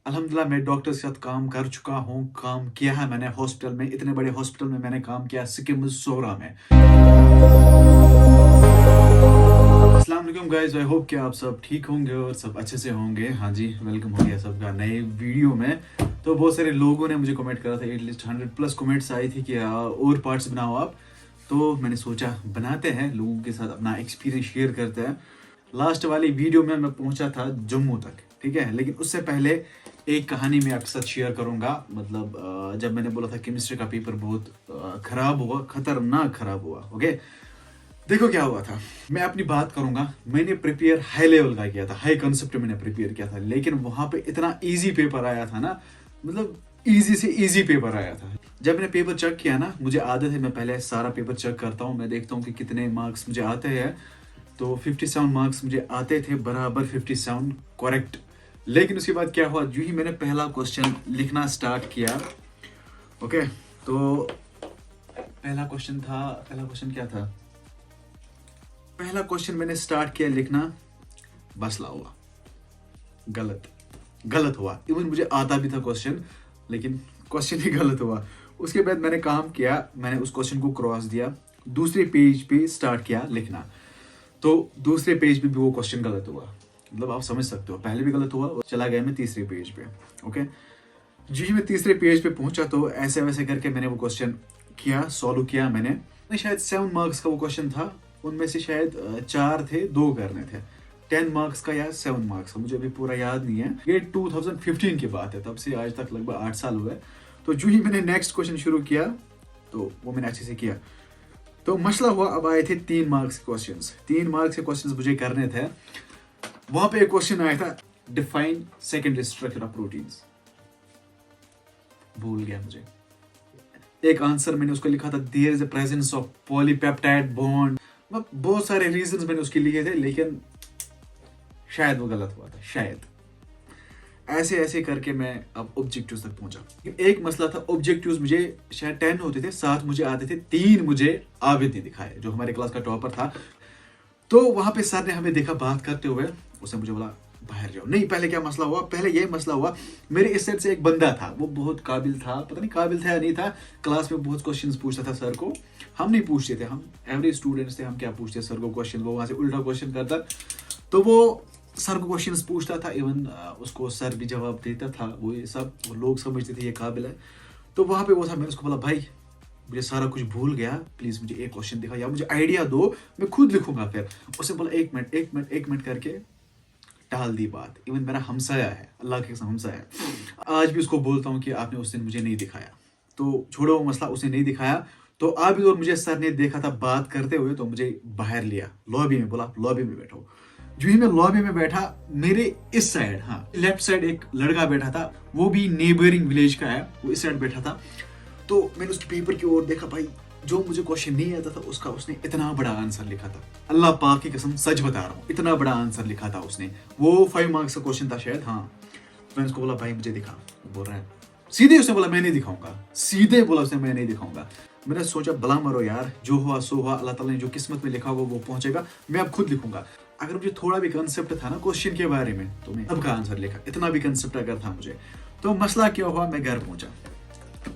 अल्हम्दुलिल्लाह मैं डॉक्टर के साथ काम कर चुका हूँ, काम किया है मैंने हॉस्पिटल में, इतने बड़े हॉस्पिटल में मैंने काम किया सिक्किम सोरा में। अस्सलाम वालेकुम गाइस, आई होप कि आप सब ठीक होंगे और सब अच्छे से होंगे। हाँ जी, वेलकम हो गया सबका नए वीडियो में। तो बहुत सारे लोगों ने मुझे कमेंट करा था, एटलीस्ट 100 प्लस कमेंट्स आई थी कि और पार्ट्स बनाओ आप। तो मैंने सोचा बनाते हैं, लोगों के साथ अपना एक्सपीरियंस शेयर करते हैं। लास्ट वाली वीडियो में मैं पहुंचा था जम्मू तक, ठीक है, लेकिन उससे पहले एक कहानी मैं आपके साथ शेयर करूंगा। मतलब जब मैंने बोला था केमिस्ट्री का पेपर बहुत खराब हुआ, खतरनाक खराब हुआ। ओके, देखो क्या हुआ था, मैं अपनी बात करूंगा। मैंने प्रिपेयर हाई लेवल का किया था, हाई कॉन्सेप्ट मैंने प्रिपेयर किया था, लेकिन वहां पे इतना इजी पेपर आया था ना, मतलब इजी से इजी पेपर आया था। जब मैंने पेपर चेक किया ना, मुझे आदत है मैं पहले सारा पेपर चेक करता हूँ, मैं देखता हूँ कि कितने मार्क्स मुझे आते हैं। तो 57 मार्क्स मुझे आते थे, बराबर 57 करेक्ट। लेकिन उसके बाद क्या हुआ, जो ही मैंने पहला क्वेश्चन लिखना स्टार्ट किया, ओके, तो पहला क्वेश्चन क्या था, पहला क्वेश्चन मैंने स्टार्ट किया लिखना, बसला हुआ, गलत हुआ। इवन मुझे आता भी था क्वेश्चन, लेकिन क्वेश्चन ही गलत हुआ। उसके बाद मैंने काम किया, मैंने उस क्वेश्चन को क्रॉस दिया, दूसरे पेज पे स्टार्ट किया लिखना। तो दूसरे पेज पे भी वो क्वेश्चन गलत हुआ। मतलब आप समझ सकते हो, पहले भी गलत हुआ और चला गया मैं तीसरे पेज पे। ओके, जी मैं तीसरे पेज पे पहुंचा तो ऐसे वैसे करके मैंने वो क्वेश्चन किया, सॉल्व किया मैंने शायद 7 मार्क्स का वो क्वेश्चन था, उनमें से शायद 4 थे, 2 करने थे। 10 मार्क्स का या 7 मार्क्स का मुझे अभी पूरा याद नहीं है। ये 2015 की बात है, तब से आज तक लगभग 8 साल हुए। तो जो ही मैंने नेक्स्ट क्वेश्चन शुरू किया तो वो मैंने अच्छे से किया। तो मसला हुआ, अब आए थे 3 मार्क्स के क्वेश्चंस। 3 मार्क्स के क्वेश्चंस मुझे करने थे। वहां पे एक क्वेश्चन आया था, define secondary structure of proteins. भूल गया मुझे। एक आंसर मैंने उसको लिखा था, there is a presence of polypeptide bond. बहुत सारे रीजंस मैंने उसके लिखे थे, लेकिन शायद वो गलत हुआ था, शायद। ऐसे ऐसे करके मैं अब ऑब्जेक्टिव्स तक पहुंचा। एक मसला था, ऑब्जेक्टिव्स मुझे शायद 10 होते थे, 7 मुझे आते थे, 3 मुझे आबिद ने दिखाए, जो हमारे क्लास का टॉपर था। तो वहां पे सर ने हमें देखा बात करते हुए, उसने मुझे बोला बाहर जाओ। नहीं, पहले क्या मसला हुआ, पहले ये मसला हुआ, मेरे इस साइड से एक बंदा था, वो बहुत काबिल था, पता नहीं काबिल था या नहीं था, क्लास में बहुत क्वेश्चंस पूछता था सर को। हम नहीं पूछते थे, हम एवरेज स्टूडेंट्स थे, हम क्या पूछते सर को क्वेश्चन, वो वहां से उल्टा क्वेश्चन करता। तो वो सर को क्वेश्चंस पूछता था, इवन उसको सर भी जवाब देता था। वो ये सब वो लोग समझते थे ये काबिल है। तो वहां पे वो था, मैंने उसको बोला भाई मुझे सारा कुछ भूल गया, प्लीज मुझे एक क्वेश्चन दिखा या मुझे आइडिया दो, मैं खुद लिखूंगा। फिर उसने बोला एक मिनट करके टाल दी बात। इवन मेरा हमसाया है, अल्लाह के कसम हमसाया है, आज भी उसको बोलता हूँ कि आपने उस दिन मुझे नहीं दिखाया। तो छोड़ो वो मसला, उसने नहीं दिखाया। तो आबिद और मुझे सर ने देखा था बात करते हुए, तो मुझे बाहर लिया लॉबी में, बोला लॉबी में बैठो। जो ही मैं लॉबी में बैठा, मेरे इस साइड, हाँ लेफ्ट साइड एक लड़का बैठा था, वो भी नेबरिंग विलेज का है, वो इस साइड बैठा था। तो मैंने उसके पेपर की ओर देखा, भाई जो मुझे क्वेश्चन नहीं आता था उसका उसने इतना बड़ा आंसर लिखा था। अल्लाह पाक की कसम सच बता रहा हूँ, इतना बड़ा आंसर लिखा था उसने। वो 5 मार्क्स का क्वेश्चन था शायद, हाँ। तो मैंने उसको बोला भाई मुझे दिखा, वो बोल रहा है, सीधे उसने बोला मैं नहीं दिखाऊंगा, सीधे बोला उसने मैं नहीं दिखाऊंगा। मैंने सोचा भला मरो यार, जो हुआ सो हुआ, अल्लाह ताला ने जो किस्मत में लिखा होगा वो पहुंचेगा, मैं अब खुद लिखूंगा। अगर मुझे थोड़ा भी कंसेप्ट था ना क्वेश्चन के बारे में, तो मैं सबका आंसर लिखा, इतना भी कंसेप्ट अगर था मुझे। तो मसला क्या हुआ, मैं घर पहुंचा,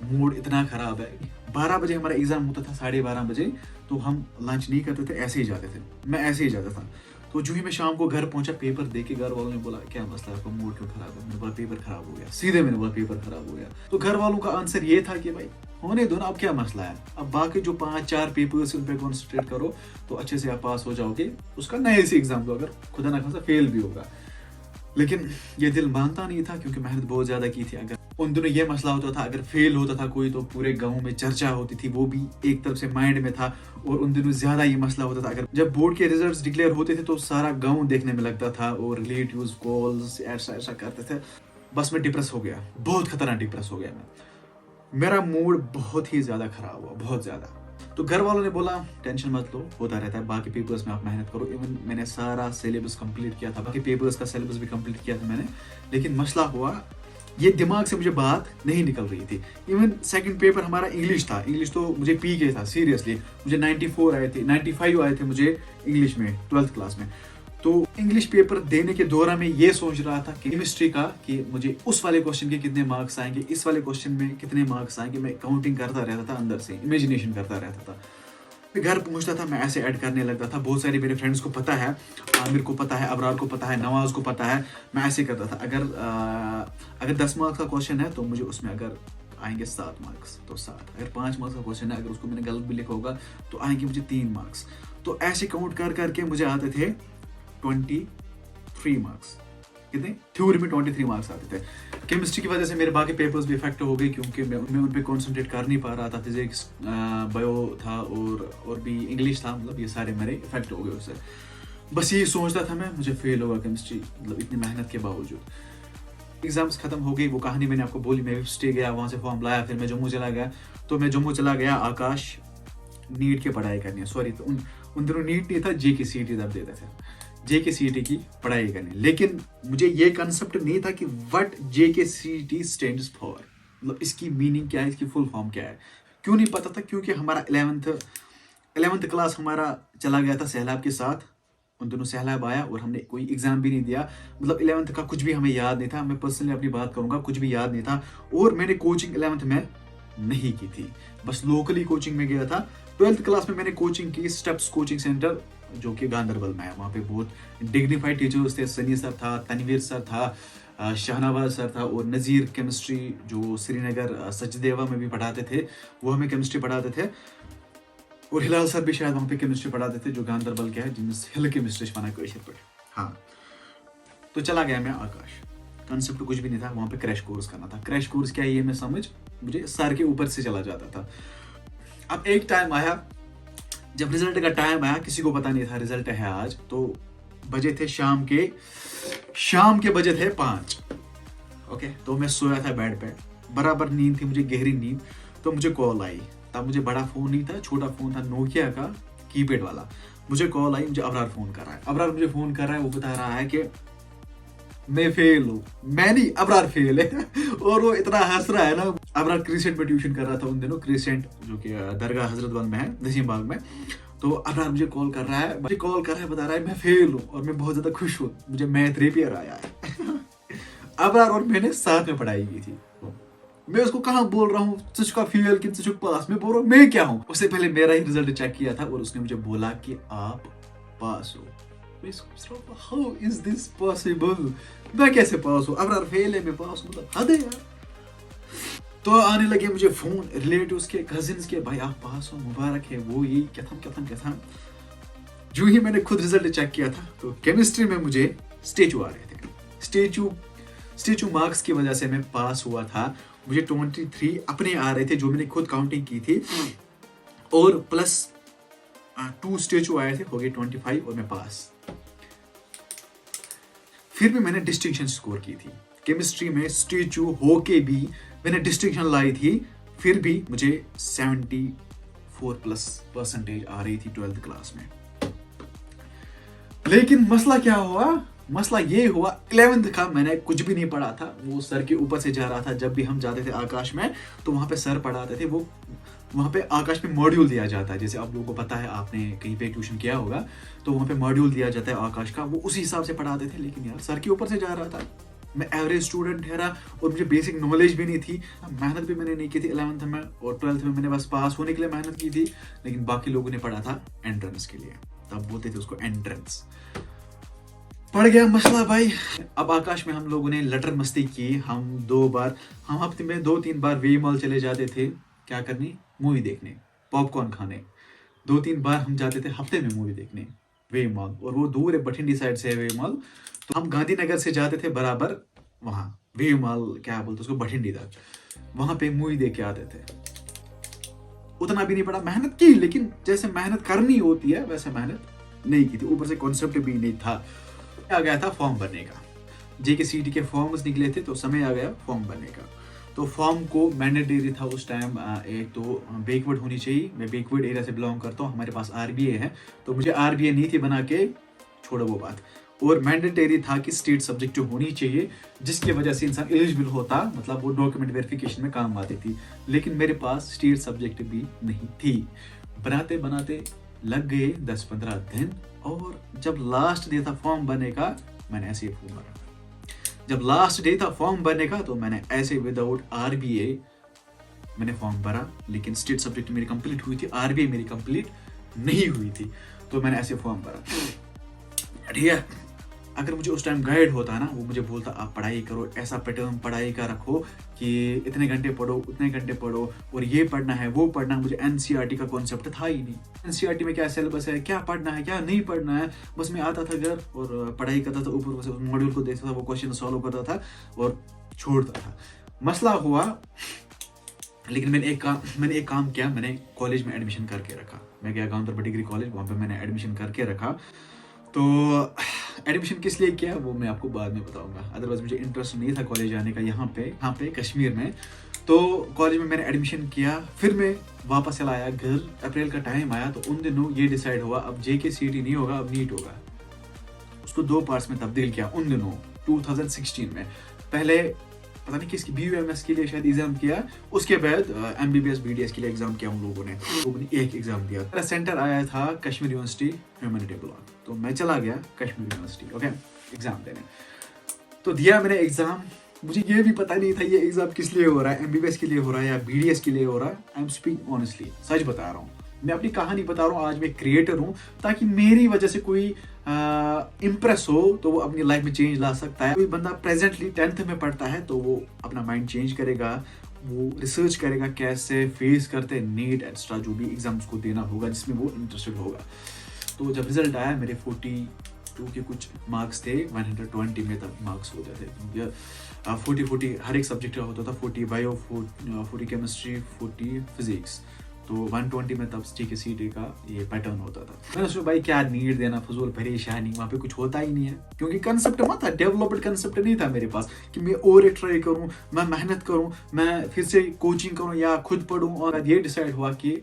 मूड इतना खराब है। 12 बजे हमारा एग्जाम होता था, 12:30 बजे। तो हम लंच नहीं करते थे, ऐसे ही जाते थे, मैं ऐसे ही जाता था। तो जो ही मैं शाम को घर पहुंचा, पेपर दे के घर वालों ने बोला क्या मसला है, आपका मूड क्यों खराब है। मैंने बोला पेपर खराब हो गया, सीधे मैंने बोला पेपर खराब हो गया। तो घर वालों का आंसर ये था कि भाई होने दो ना, अब क्या मसला है, अब बाकी जो 5-4 पेपर्स उन पे कॉन्सेंट्रेट करो, तो अच्छे से आप पास हो जाओगे। उसका नए से एग्जाम दो, अगर खुदा ना खासा फेल भी होगा। लेकिन ये दिल मानता नहीं था, क्योंकि मेहनत बहुत ज्यादा की थी। अगर उन दिनों ये मसला होता था, अगर फेल होता था कोई, तो पूरे गांव में चर्चा होती थी, वो भी एक तरफ से माइंड में था। और उन दिनों ज्यादा ये मसला होता था, अगर जब बोर्ड के रिजल्ट्स डिक्लेयर होते थे तो सारा गांव देखने में लगता था, और रिलेटिव्स कॉल्स ऐसा ऐसा करते थे। बस मैं डिप्रेस हो गया, बहुत खतरनाक डिप्रेस हो गया मैं। मेरा मूड बहुत ही ज्यादा खराब हुआ, बहुत ज्यादा। तो घर वालों ने बोला टेंशन मत लो, होता रहता है, बाकी पेपर्स में आप मेहनत करो। इवन मैंने सारा सिलेबस कंप्लीट किया था, बाकी पेपर्स का सिलेबस भी कंप्लीट किया था मैंने। लेकिन मसला हुआ, ये दिमाग से मुझे बात नहीं निकल रही थी। इवन सेकंड पेपर हमारा इंग्लिश था, इंग्लिश तो मुझे पी के था सीरियसली। मुझे 94 आए थे, 95 आए थे मुझे इंग्लिश में 12th क्लास में। तो इंग्लिश पेपर देने के दौरान मैं ये सोच रहा था कि केमिस्ट्री का कि मुझे उस वाले क्वेश्चन के कितने मार्क्स आएंगे, इस वाले क्वेश्चन में कितने मार्क्स आएंगे। मैं काउंटिंग करता रहता था, अंदर से इमेजिनेशन करता रहता था। मैं घर पहुंचता था, मैं ऐसे ऐड करने लगता था। बहुत सारे मेरे फ्रेंड्स को पता है, आमिर को पता है, अबरार को पता है, नवाज को पता है। मैं ऐसे करता था, अगर 10 मार्क्स का क्वेश्चन है तो मुझे उसमें अगर आएंगे 7 मार्क्स तो 7, अगर 5 मार्क्स का क्वेश्चन है अगर उसको मैंने गलत भी लिखा होगा तो आएंगे मुझे 3 मार्क्स। तो ऐसे काउंट कर करके मुझे आते थे 23 मार्क्स। कितने? थ्योरी में 23 मार्क्स आते थे। केमिस्ट्री की वजह से मेरे बाकी पेपर्स भी इफेक्ट हो गए क्योंकि मैं उन पे कॉन्सेंट्रेट कर नहीं पा रहा था। फिजिक्स, बायो था और भी इंग्लिश था, मतलब ये सारे मेरे इफेक्ट हो गए उससे। बस यही सोचता था मैं, मुझे फेल होगा केमिस्ट्री, मतलब इतनी मेहनत के बावजूद। एग्जाम्स खत्म हो गई, वो कहानी मैंने आपको बोली। मैं स्टे गया, वहाँ से फॉर्म लाया, फिर मैं जम्मू चला गया। तो मैं जम्मू चला गया आकाश नीट की पढ़ाई करनी, सॉरी तो उन दिनों नीट नहीं था, जे की सीटी तब देते थे, जे के सीटी की पढ़ाई करनी। लेकिन मुझे ये कंसेप्ट नहीं था कि व्हाट जे के सीटी स्टैंड्स फॉर, मतलब इसकी मीनिंग क्या है, इसकी फुल फॉर्म क्या है। क्यों नहीं पता था? क्योंकि हमारा 11th क्लास हमारा चला गया था सैलाब के साथ। उन दोनों सैलाब आया और हमने कोई एग्जाम भी नहीं दिया, मतलब 11th का कुछ भी हमें याद नहीं था। मैं पर्सनली अपनी बात करूंगा, कुछ भी याद नहीं था। और मैंने कोचिंग 11th में नहीं की थी, बस लोकली कोचिंग में गया था। 12th क्लास में मैंने कोचिंग की, स्टेप्स कोचिंग सेंटर, जो कि गांधरबल में है। वहाँ पे बहुत डिग्निफाइड टीचर्स थे। सनी सर था, तनवीर सर था, शाहनवाज सर था, और नज़ीर केमिस्ट्री जो श्रीनगर सचदेवा में भी पढ़ाते थे, वो हमें केमिस्ट्री पढ़ाते थे। और हिलाल सर भी शायद वहाँ पे केमिस्ट्री पढ़ाते थे, जो गांधरबल के है, जिनमें हिल केमिस्ट्री बना क्वेश्चन पढ़े। हाँ, तो चला गया मैं आकाश। कंसेप्ट कुछ भी नहीं था, वहाँ पे क्रैश कोर्स करना था। क्रैश कोर्स क्या है ये मैं समझ, मुझे सर के ऊपर से चला जाता था। अब एक टाइम आया, जब रिजल्ट का टाइम आया, किसी को पता नहीं था रिजल्ट है आज। तो बजे थे शाम के बजे थे 5। ओके, तो मैं सोया था बेड पे, बराबर नींद थी मुझे, गहरी नींद। तो मुझे कॉल आई। तब मुझे बड़ा फोन नहीं था, छोटा फोन था, नोकिया का कीपैड वाला। मुझे कॉल आई, मुझे अबरार फोन कर रहा है। अबरार मुझे फोन कर रहा है, वो बता रहा है कि मैं फेल हूँ। मैं नहीं, अबरार फेल है। और वो इतना हंस रहा है ना। अबरार क्रिसेंट में ट्यूशन कर रहा था उन दिनों, क्रिसेंट जो कि दरगाह हजरतबल में है, नसीम बाग में। तो अबरार मुझे कॉल कर रहा है, बता रहा है मैं फेल हूँ और मैं बहुत ज्यादा खुश हूँ, मुझे मैथ रेपियर आया है। अबरार और मैंने साथ में पढ़ाई की थी। मैं उसको कहाँ बोल रहा हूँ तुझका फेल कि तुझको पास, मैं बोल रहा हूँ मैं क्या हूँ। उससे पहले मेरा ही रिजल्ट चेक किया था और उसने मुझे बोला कि आप पास हो। How is this possible? मैं कैसे पास हूँ? अबरार फेल है, मैं पास हूँ, मतलब हद है यार। तो आने लगे मुझे फोन रिलेटिव्स के, कजिन्स के, भाई आप पास हो, मुबारक है, वो ये क्या था। जो ही मैंने खुद रिजल्ट चेक किया था तो केमिस्ट्री में मुझे स्टेचू आ रहे थे। स्टेचू मार्क्स की वजह से मैं पास हुआ था। मुझे 23 अपने आ रहे थे, जो मैंने खुद काउंटिंग की थी, और प्लस 2 स्टेचू आए थे, हो गए 25 और मैं पास। फिर भी मैंने डिस्टिंक्शन स्कोर की थी केमिस्ट्री में। स्टेचू होके भी मैंने डिस्टिंक्शन लाई थी, फिर भी मुझे 74+ % आ रही थी 12th क्लास में। लेकिन मसला क्या हुआ? मसला ये हुआ, 11th का मैंने कुछ भी नहीं पढ़ा था, वो सर के ऊपर से जा रहा था। जब भी हम जाते थे आकाश में तो वहाँ पे सर पढ़ाते थे, वो वहाँ पे आकाश में मॉड्यूल दिया जाता है, जैसे आप लोगों को पता है, आपने कहीं पे ट्यूशन किया होगा, तो वहाँ पे मॉड्यूल दिया जाता है आकाश का, वो उसी हिसाब से पढ़ाते थे। लेकिन यार सर के ऊपर से जा रहा था, मैं एवरेज स्टूडेंट ठहरा और मुझे बेसिक नॉलेज भी नहीं थी। मेहनत भी मैंने नहीं की थी 11th में, और 12th में मैंने बस पास होने के लिए मेहनत की थी। लेकिन बाकी लोगों ने पढ़ा था एंट्रेंस के लिए, तब बोलते थे उसको एंट्रेंस। पड़ गया मसला भाई। अब आकाश में हम लोगों ने लटर मस्ती की। हम हफ्ते में 2-3 बार वे मॉल चले जाते थे, क्या करनी, मूवी देखने, पॉपकॉर्न खाने। 2-3 बार हम जाते थे हफ्ते में मूवी देखने वे मॉल, और वो दूर है, बठिंडी साइड से है वे मॉल। तो हम गांधीनगर से जाते थे बराबर वहाँ वे मॉल, क्या बोलते उसको, बठिंडी तक। वहाँ पे मूवी देख के आते थे। उतना भी नहीं पड़ा, मेहनत की, लेकिन जैसे मेहनत करनी होती है वैसे मेहनत नहीं की थी। ऊपर से कॉन्सेप्ट भी नहीं था। आ गया था फॉर्म भरने का, जेकेसीटी के फॉर्म्स निकले थे, तो समय आ गया फॉर्म भरने का। तो फॉर्म को मैंडेटरी था उस टाइम, एक तो बैकवर्ड होनी चाहिए। मैं बैकवर्ड एरिया से बिलोंग करता हूँ, हमारे पास आरबीए है, तो मुझे आरबीए नहीं थी बना के, छोड़ो वो बात। और मैंडेटरी था कि स्टेट सब्जेक्ट होनी चाहिए, जिसकी वजह से इंसान एलिजिबल होता, मतलब वो डॉक्यूमेंट वेरिफिकेशन में काम आती थी। लेकिन मेरे पास स्टेट सब्जेक्ट भी नहीं थी। बनाते बनाते लग गए 10-15 दिन, और जब लास्ट डे था फॉर्म भरने का, मैंने ऐसे ही फॉर्म भरा। जब लास्ट डे था फॉर्म भरने का, तो मैंने ऐसे विदाउट आरबीए मैंने फॉर्म भरा, लेकिन स्टेट सब्जेक्ट मेरी कंप्लीट हुई थी, आरबीए मेरी कंप्लीट नहीं हुई थी, तो मैंने ऐसे फॉर्म भरा। ठीक है, अगर मुझे उस टाइम गाइड होता ना, वो मुझे बोलता आप पढ़ाई करो, ऐसा पैटर्न पढ़ाई का रखो कि इतने घंटे पढ़ो, उतने घंटे पढ़ो, और ये पढ़ना है, वो पढ़ना है। मुझे एनसीईआरटी का कॉन्सेप्ट था ही नहीं। एनसीईआरटी में क्या सिलेबस है, क्या पढ़ना है, क्या नहीं पढ़ना है, बस मैं आता था घर और पढ़ाई करता था, ऊपर से उस मॉड्यूल को देखता था, वो क्वेश्चन सॉल्व करता था और छोड़ता था। मसला हुआ, लेकिन मैंने एक काम किया, मैंने कॉलेज में एडमिशन करके रखा। मैं गया गांधरबल डिग्री कॉलेज, वहाँ पे मैंने एडमिशन करके रखा। तो एडमिशन किस लिए किया वो मैं आपको बाद में बताऊंगा, अदरवाइज मुझे इंटरेस्ट नहीं था कॉलेज जाने का यहाँ पे कश्मीर में। तो कॉलेज में मैंने एडमिशन किया, फिर मैं वापस चला आया घर। अप्रैल का टाइम आया, तो उन दिनों ये डिसाइड हुआ अब जेके सीटी नहीं होगा, अब नीट होगा। उसको 2 पार्ट्स में तब्दील किया उन दिनों 2016 में। पहले पता नहीं किसकी BUMS के लिए शायद एग्जाम किया, उसके बाद MBBS BDS के लिए एग्जाम किया उन लोगों ने एक एग्जाम दिया। मेरा सेंटर आया था कश्मीर यूनिवर्सिटी ह्यूमैनिटी ब्लॉक, तो मैं चला गया कश्मीर यूनिवर्सिटी ओके एग्जाम देने। तो दिया मैंने एग्जाम, मुझे ये भी पता नहीं था ये एग्जाम किस लिए हो रहा है, MBBS के लिए हो रहा है या BDS के लिए हो रहा है। आई एम स्पीकिंग ऑनेस्टली, सच बता रहा हूँ, मैं अपनी कहानी बता रहा हूँ। आज मैं क्रिएटर हूँ, ताकि मेरी वजह से कोई इम्प्रेस हो तो वो अपनी लाइफ में चेंज ला सकता है। कोई बंदा प्रेजेंटली 10th में पढ़ता है तो वो अपना माइंड चेंज करेगा, वो रिसर्च करेगा कैसे फेस करते हैं नीट एक्स्ट्रा जो भी एग्जाम्स को देना होगा जिसमें वो इंटरेस्टेड होगा। तो जब रिजल्ट आया मेरे 42 के कुछ मार्क्स थे, 120 में तब मार्क्स हो जाते थे। 40 हर एक सब्जेक्ट का होता था, 40 बायो, 40 केमिस्ट्री, 40 फिजिक्स। तो 120 में तब जेके सीटी का ये पैटर्न होता था। मैंने सोचा भाई क्या नीट देना, फजूल परेशानी, वहाँ पे कुछ होता ही नहीं है, क्योंकि कंसेप्ट मत था, डेवलप्ड कंसेप्ट नहीं था मेरे पास कि मैं और एक ट्राई करूँ, मैं मेहनत करूँ, मैं फिर से कोचिंग करूँ या खुद पढ़ूँ। और ये डिसाइड हुआ कि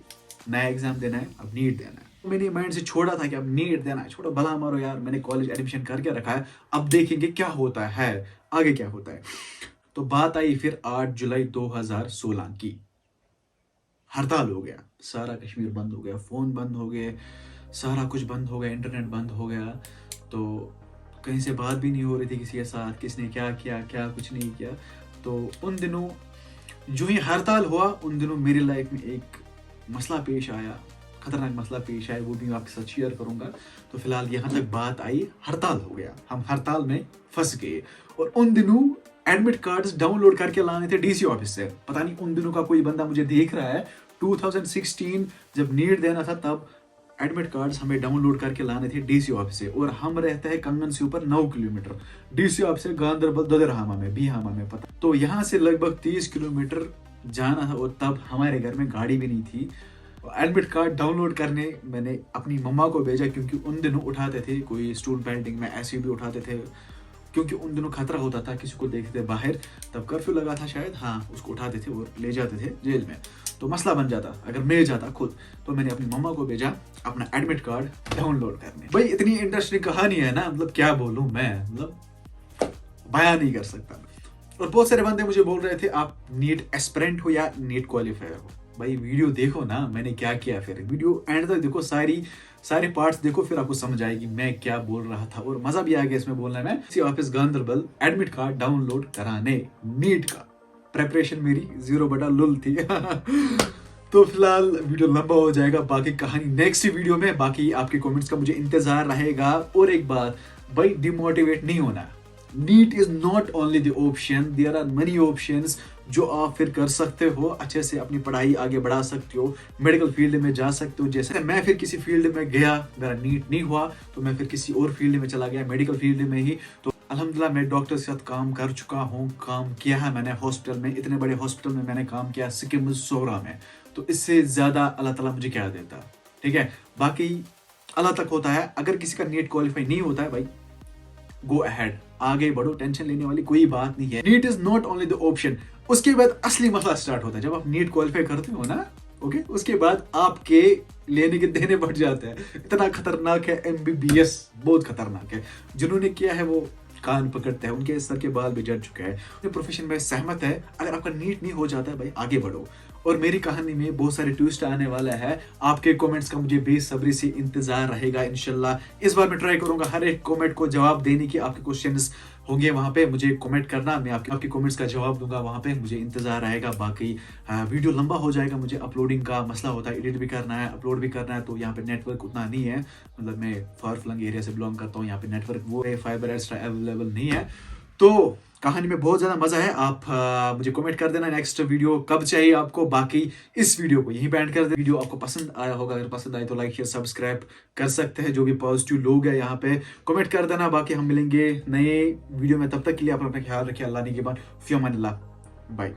नया एग्जाम देना है, अब नीट देना है। मैंने माइंड से छोड़ा था कि अब नीट देना है, छोड़ो भला मारो यार, मैंने कॉलेज एडमिशन करके रखा है, अब देखेंगे क्या होता है, आगे क्या होता है। तो बात आई फिर 8 जुलाई 2016 की। हड़ताल हो गया, सारा कश्मीर बंद हो गया, फोन बंद हो गए, सारा कुछ बंद हो गया, इंटरनेट बंद हो गया। तो कहीं से बात भी नहीं हो रही थी किसी के साथ, किसने क्या किया, क्या कुछ नहीं किया। तो उन दिनों जो ही हड़ताल हुआ, उन दिनों मेरी लाइफ में एक मसला पेश आया, खतरनाक मसला पेश आया, वो भी मैं आपके साथ शेयर करूंगा। तो फिलहाल यहाँ तक बात आई, हड़ताल हो गया, हम हड़ताल में फंस गए। और उन दिनों एडमिट कार्ड्स डाउनलोड करके लाने थे डीसी ऑफिस से। पता नहीं उन दिनों का कोई बंदा मुझे देख रहा है, 2016 जब नीट देना था तब एडमिट कार्ड्स हमें डाउनलोड करके लाने थे डीसी ऑफिस से। और हम रहते हैं कंगन से ऊपर 9 किलोमीटर, डीसी ऑफिस से गांधरबल दोदरहामा में, बीहामा में, पता। तो यहाँ से लगभग 30 किलोमीटर जाना था, और तब हमारे घर में गाड़ी भी नहीं थी। एडमिट कार्ड डाउनलोड करने मैंने अपनी मम्मा को भेजा, क्योंकि उन दिनों उठाते थे, कोई स्टूडेंट पेंटिंग में ऐसे भी उठाते थे, क्योंकि उन दिनों खतरा होता था किसी को देखते थे बाहर, तब कर्फ्यू लगा था शायद, हाँ, उसको उठाते थे और ले जाते थे जेल में। तो मसला बन जाता अगर मैं जाता खुद। तो मैंने अपनी मम्मा को भेजा अपना एडमिट कार्ड डाउनलोड करने। भाई इतनी इंटरेस्टिंग कहानी है ना, मतलब क्या बोलूं मैं, मतलब बयान नहीं कर सकता। और बहुत सारे बंदे मुझे बोल रहे थे आप नीट एस्पिरेंट हो या नीट क्वालिफायर हो। भाई वीडियो देखो ना मैंने क्या किया, फिर वीडियो एंड तक देखो, सारे पार्ट्स देखो, फिर आपको समझ आएगी मैं क्या बोल रहा था। और मजा भी आ गया इसमें बोलने में। इसी office Ganderbal admit card download कराने नीट का प्रेपरेशन मेरी 0/लुल थी। तो फिलहाल वीडियो लंबा हो जाएगा, बाकी कहानी नेक्स्ट वीडियो में। बाकी आपके कमेंट्स का मुझे इंतजार रहेगा। और एक बात भाई, डिमोटिवेट नहीं होना। NEET is not only the option, there are many options जो आप फिर कर सकते हो, अच्छे से अपनी पढ़ाई आगे बढ़ा सकते हो, मेडिकल फील्ड में जा सकते हो। जैसे मैं फिर किसी फील्ड में गया, मेरा नीट नहीं हुआ तो मैं फिर किसी और फील्ड में चला गया, मेडिकल फील्ड में ही। तो अल्हम्दुलिल्लाह मैं डॉक्टर के साथ काम कर चुका हूँ, काम किया है मैंने हॉस्पिटल में, इतने बड़े हॉस्पिटल में मैंने काम किया, सिक्किम सोहरा में। तो इससे ज्यादा अल्लाह ताला मुझे क्या देता, ठीक है। बाकी अल्लाह तक होता है। अगर किसी का नीट क्वालिफाई नहीं होता है भाई, गो अहेड, आगे बढ़ो, टेंशन लेने वाली कोई बात नहीं है। NEET is not only the option. उसके बाद असली मसला स्टार्ट होता है जब आप नीट क्वालिफाई करते हो ना, ओके, उसके बाद आपके लेने के देने बढ़ जाते हैं। इतना खतरनाक है MBBS, बहुत खतरनाक है। जिन्होंने किया है वो कान पकड़ते हैं, उनके सर के बाल भी जड़ चुके हैं। प्रोफेशन में सहमत है, अगर आपका नीट नहीं हो जाता है भाई आगे बढ़ो। और मेरी कहानी में बहुत सारे ट्विस्ट आने वाला है। आपके कमेंट्स का मुझे बेसब्री से इंतजार रहेगा इंशाल्लाह। इस बार मैं ट्राई करूंगा हर एक कमेंट को जवाब देने की। आपके क्वेश्चंस होंगे वहां पे, मुझे कमेंट करना, मैं आपके कमेंट्स का जवाब दूंगा वहां पे, मुझे इंतजार रहेगा। बाकी वीडियो लंबा हो जाएगा, मुझे अपलोडिंग का मसला होता है, एडिट भी करना है, अपलोड भी करना है, तो यहाँ पे नेटवर्क उतना नहीं है। मतलब मैं फार फ्लंग एरिया से बिलोंग करता हूँ, यहाँ पे नेटवर्क वो है, फाइबर एक्स्ट्रा अवेलेबल नहीं है। तो कहानी में बहुत ज़्यादा मज़ा है। आप मुझे कमेंट कर देना नेक्स्ट वीडियो कब चाहिए आपको। बाकी इस वीडियो को यहीं पे एंड कर दे। वीडियो आपको पसंद आया होगा, अगर पसंद आए तो लाइक शेयर सब्सक्राइब कर सकते हैं। जो भी पॉजिटिव लोग हैं यहाँ पे कमेंट कर देना। बाकी हम मिलेंगे नए वीडियो में, तब तक के लिए आप अपना ख्याल रखिए। अल्लाह ने के बाद फियामानिल्लाह, बाय।